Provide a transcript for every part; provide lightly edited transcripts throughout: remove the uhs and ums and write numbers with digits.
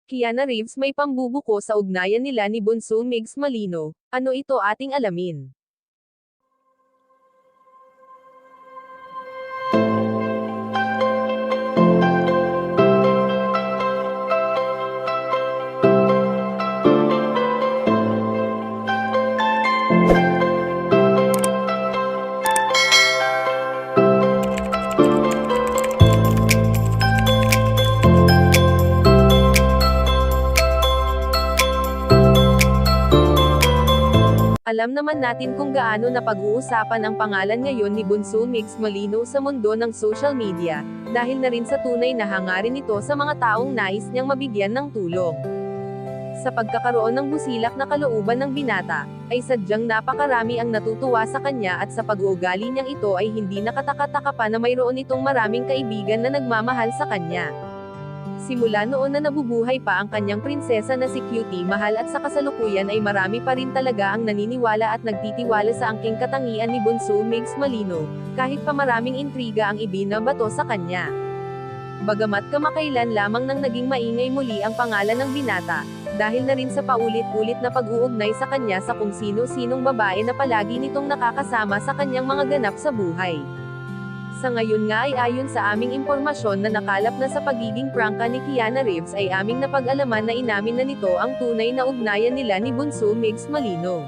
Kiana Reeves may pambubuko sa ugnayan nila ni Bunso Migs Malino. Ano ito ating alamin? Alam naman natin kung gaano na pag-uusapan ang pangalan ngayon ni Bunso Migs Malino sa mundo ng social media, dahil na rin sa tunay na hangarin nito sa mga taong nais niyang mabigyan ng tulong. Sa pagkakaroon ng busilak na kalooban ng binata, ay sadyang napakarami ang natutuwa sa kanya at sa pag-uugali niyang ito ay hindi nakataka-taka pa na mayroon itong maraming kaibigan na nagmamahal sa kanya. Simula noon na nabubuhay pa ang kanyang prinsesa na si Cutie Mahal at sa kasalukuyan ay marami pa rin talaga ang naniniwala at nagtitiwala sa angking katangian ni Bunso Migs Malino, kahit pa maraming intriga ang ibinabato sa kanya. Bagamat kamakailan lamang nang naging maingay muli ang pangalan ng binata, dahil na rin sa paulit-ulit na pag-uugnay sa kanya sa kung sino-sinong babae na palagi nitong nakakasama sa kanyang mga ganap sa buhay. Sa ngayon nga ay ayon sa aming impormasyon na nakalap na sa pagiging prangka ni Kiana Reeves ay aming napag-alaman na inamin na nito ang tunay na ugnayan nila ni Bunso Migs Malino.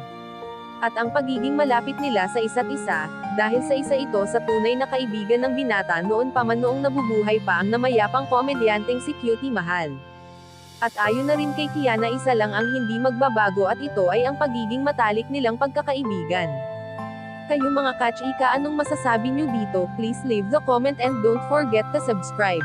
At ang pagiging malapit nila sa isa't isa, dahil sa isa ito sa tunay na kaibigan ng binata noon pa man noong nabubuhay pa ang namayapang komedyanteng si Cutie Mahal. At ayon na rin kay Kiana isa lang ang hindi magbabago at ito ay ang pagiging matalik nilang pagkakaibigan. Kayo mga ka-chika, anong masasabi nyo dito? Please leave the comment and don't forget to subscribe.